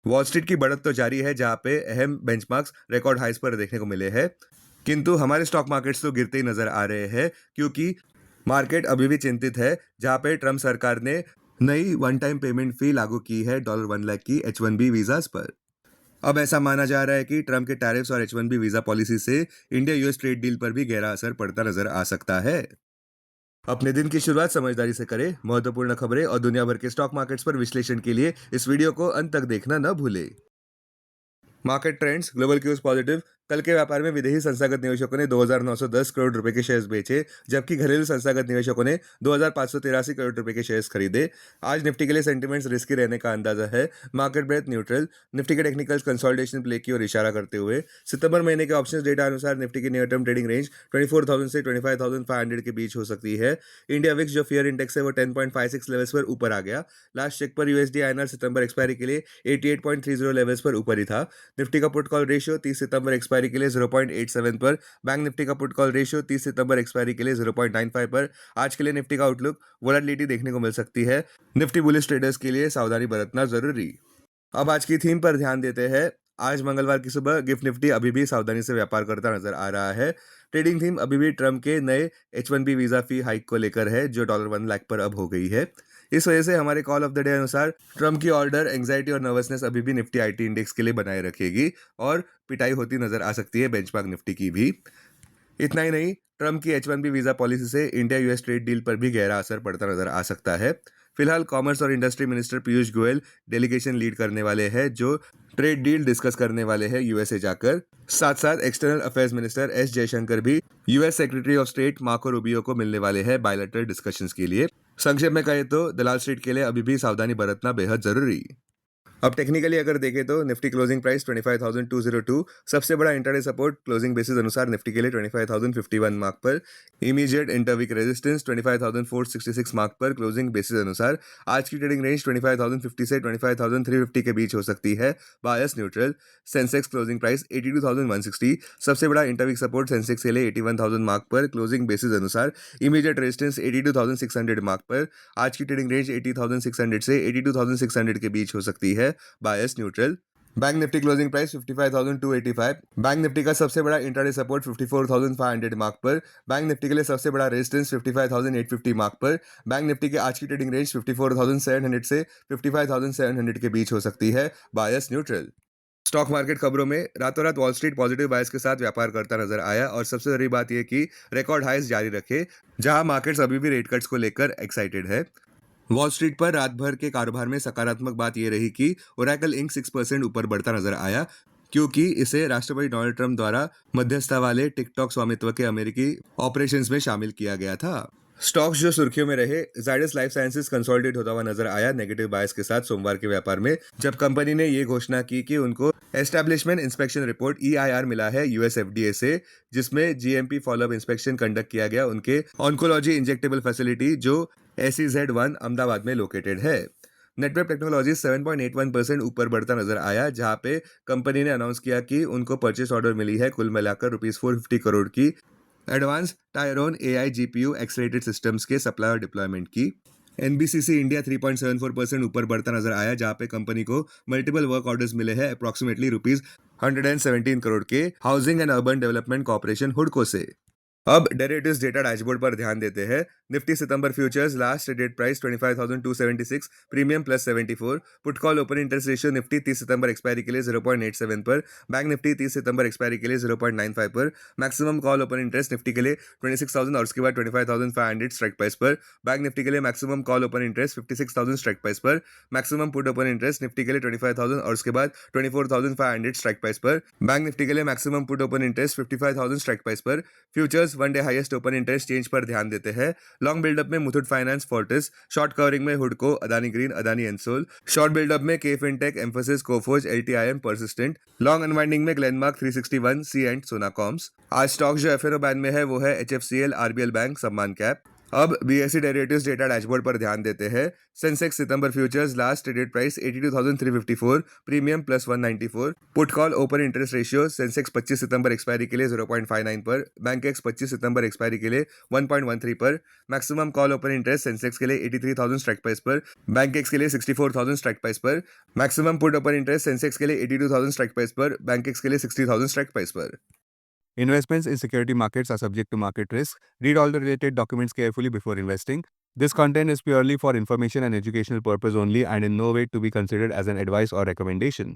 Wall street की बढ़त तो जारी है, जहां पे अहम बेंचमार्क्स रिकॉर्ड हाइस पर देखने को मिले हैं, किंतु हमारे स्टॉक मार्केट्स तो गिरते ही नजर आ रहे हैं, क्योंकि मार्केट अभी भी चिंतित है, जहां पे ट्रम्प सरकार ने नई वन टाइम पेमेंट फी लागू की है $1 लाख की H1B वीजास पर। अब ऐसा माना जा रहा है कि ट्रम्प के टैरिफ्स और H1B वीजा पॉलिसी से इंडिया यूएस ट्रेड डील पर भी गहरा असर पड़ता नजर आ सकता है। अपने दिन की शुरुआत समझदारी से करें। महत्वपूर्ण खबरें और दुनिया भर के स्टॉक मार्केट्स पर विश्लेषण के लिए इस वीडियो को अंत तक देखना न भूलें। Market trends, global cues positive. कल के व्यापार में विदेशी संस्थागत निवेशकों ने 2,910 करोड़ रुपए के शेयर्स बेचे, जबकि घरेलू संस्थागत निवेशकों ने 2,583 करोड़ रुपए के शेयर्स खरीदे। आज निफ्टी के लिए सेंटिमेंट्स रिस्की रहने का अंदाजा है। Market breadth neutral. निफ्टी के टेक्निकल्स कंसोलिडेशन प्ले की ओर इशारा करते हुए सितंबर महीने के ऑप्शंस डेटा अनुसार निफ्टी की नियर टर्म ट्रेडिंग रेंज 24,000 से 25,500 के बीच हो सकती है। इंडिया विक्स जो फियर इंडेक्स है वो 10.56 लेवल्स पर ऊपर आ गया। लास्ट चेक पर यूएसडी आईएनआर सितंबर एक्सपायरी के लिए 88.30 लेवल्स पर ऊपर ही था। निफ्टी का पुट कॉल रेशियो 30 सितंबर एक्सपायरी के लिए 0.87 पर। बैंक निफ्टी का पुट कॉल रेशियो 30 सितंबर एक्सपायरी के लिए 0.95 पर। आज के लिए निफ्टी का आउटलुक वोलेटिलिटी देखने को मिल सकती है। निफ्टी बुलिश ट्रेडर्स के लिए सावधानी बरतना जरूरी। अब आज की थीम पर ध्यान देते हैं। आज मंगलवार की सुबह गिफ्ट निफ्टी अभी भी सावधानी से व्यापार करता नजर आ रहा है। ट्रेडिंग थीम अभी भी ट्रम्प के नए H1B वीजा फी हाइक को लेकर है, जो $1 लाख पर अब हो गई है। इस वजह से हमारे कॉल ऑफ द डे अनुसार ट्रम्प की ऑर्डर एंग्जाइटी और नर्वसनेस अभी भी निफ्टी आईटी इंडेक्स के लिए बनाए रखेगी और पिटाई होती नजर आ सकती है बेंचमार्क निफ्टी की भी। इतना ही नहीं, ट्रम्प की H1B वीजा पॉलिसी से इंडिया यूएस ट्रेड डील पर भी गहरा असर पड़ता नजर आ सकता है। फिलहाल कॉमर्स और industry minister Piyush Goyal delegation lead करने वाले हैं, जो ट्रेड डील डिस्कस करने वाले हैं यूएसए जाकर। साथ साथ external affairs minister S Jaishankar भी US secretary of state Marco Rubio को मिलने वाले हैं बायलैटरल डिस्कशंस के लिए। संक्षेप में कहें तो दलाल स्ट्रीट के लिए अभी भी सावधानी बरतना बेहद जरूरी। अब टेक्निकली अगर देखें तो निफ्टी क्लोजिंग प्राइस 25,202, सबसे बड़ा इंटरडे सपोर्ट क्लोजिंग बेसिस अनुसार निफ्टी के लिए 25,051 मार्क पर। इमीडिएट इंटरवीक रेजिस्टेंस 25,466 मार्क पर क्लोजिंग बेसिस अनुसार। आज की ट्रेडिंग रेंज 25,050 से 25,350 के बीच हो सकती है। Bias neutral. Sensex closing price 82,160, सबसे बड़ा इंटरवीक सपोर्ट सेंसेक्स के लिए 81,000 मार्क पर क्लोजिंग बेसिस अनुसार। इमीडिएट रेजिस्टेंस 82,600 मार्क पर। आज की ट्रेडिंग रेंज 80,600 से 82,600 के बीच हो सकती है। Bias neutral. Bank Nifty closing price 55,285। Bank Nifty का सबसे बड़ा इंट्राडे सपोर्ट 54,500 मार्क पर। बैंक निफ्टी के लिए सबसे बड़ा रेजिस्टेंस 55,850 मार्क पर। बैंक निफ्टी की आज की ट्रेडिंग रेंज 54,700 से 55,700 के बीच हो सकती है। Bias neutral. स्टॉक मार्केट खबरों में रातों रात वॉल स्ट्रीट पॉजिटिव बायस के साथ व्यापार करता नजर आया, और सबसे बड़ी बात यह कि रिकॉर्ड हाइस जारी रखे, जहां मार्केट्स अभी भी रेट कट्स को लेकर एक्साइटेड है। वॉल स्ट्रीट पर रात भर के कारोबार में सकारात्मक बात यह रही कि ओरेकल इंक 6% ऊपर बढ़ता नजर आया, क्योंकि इसे राष्ट्रपति डोनाल्ड ट्रंप द्वारा मध्यस्थता वाले टिकटॉक स्वामित्व के अमेरिकी ऑपरेशंस में शामिल किया गया था। स्टॉक्स जो सुर्खियों में रहे, जायडस लाइफ साइंसेज कंसोलिडेट होता हुआ नजर आया नेगेटिव बायस के साथ सोमवार के व्यापार में, जब कंपनी ने ये घोषणा की कि उनको एस्टैब्लिशमेंट इंस्पेक्शन रिपोर्ट EIR मिला है यूएस FDA से, जिसमें GMP फॉलोअप इंस्पेक्शन कंडक्ट किया गया उनके ऑन्कोलॉजी इंजेक्टेबल फैसिलिटी जो SEZ1 अहमदाबाद में लोकेटेड है। नेटवर्क टेक्नोलॉजी 7.81% ऊपर बढ़ता नजर आया, जहां पे कंपनी ने अनाउंस किया कि उनको परचेस ऑर्डर मिली है कुल मिलाकर ₹450 करोड़ की advance Tyrone AI GPU accelerated systems के सप्लाई और डिप्लॉयमेंट की। NBCC इंडिया 3.74% ऊपर बढ़ता नजर आया, जहां पे कंपनी को मल्टीपल वर्क ऑर्डर्स मिले हैं अप्रोक्सीमेटली ₹117 करोड़ के housing and urban development corporation हुडको से। अब डेरिवेटिव्स डेटा डैशबोर्ड पर ध्यान देते हैं। निफ्टी सितंबर futures last traded price 25,276, premium +74। Put call open interest ratio Nifty 30 सितंबर एक्सपायरी के लिए 0.87 पर। बैंक निफ्टी 30 सितंबर एक्सपायरी के लिए 0.95 पर। Maximum call open interest Nifty के लिए 26,000 और उसके बाद 25,500 स्ट्राइक प्राइस पर। बैंक निफ्टी के लिए maximum call open interest 56,000 strike price पर। Maximum put open interest Nifty के लिए 25,000 और उसके बाद 24,500 स्ट्राइक प्राइस पर। बैंक निफ्टी के लिए maximum put open interest 55,000 strike price पर। Futures one day highest open interest change पर ध्यान देते हैं। लॉन्ग बिल्डअप में Muthoot finance Fortis, short covering में हुडको, Adani green, Adani Ensol, short buildup में K fintech, Mphasis, Coforge, LTIM, Persistent, long unwinding में ग्लेनमार्क 361, सी एंड सोनाकॉम्स। आज स्टॉक जो FNO बैन में है वो है HFCL, RBL bank, Sammaan cap. अब बीएसई डेरिवेटिव्स डेटा डैशबोर्ड पर ध्यान देते हैं। सेंसेक्स सितंबर futures last traded price 82,354, premium plus 194। Put call open interest ratio Sensex 25 सितंबर एक्सपायरी के लिए 0.59 पर, बैंक एक्स 25 सितंबर एक्सपायरी के लिए 1.13 पर। Maximum call open interest Sensex के लिए 83,000 स्ट्राइक प्राइस पर, बैंक एक्स के लिए 64,000 स्ट्राइक प्राइस पर। Maximum put open interest Sensex के लिए 82,000 स्ट्राइक प्राइस पर, बैंक एक्स के लिए 60,000 स्ट्राइक प्राइस पर। Investments in security markets are subject to market risk. Read all the related documents carefully before investing. This content is purely for information and educational purpose only and in no way to be considered as an advice or recommendation.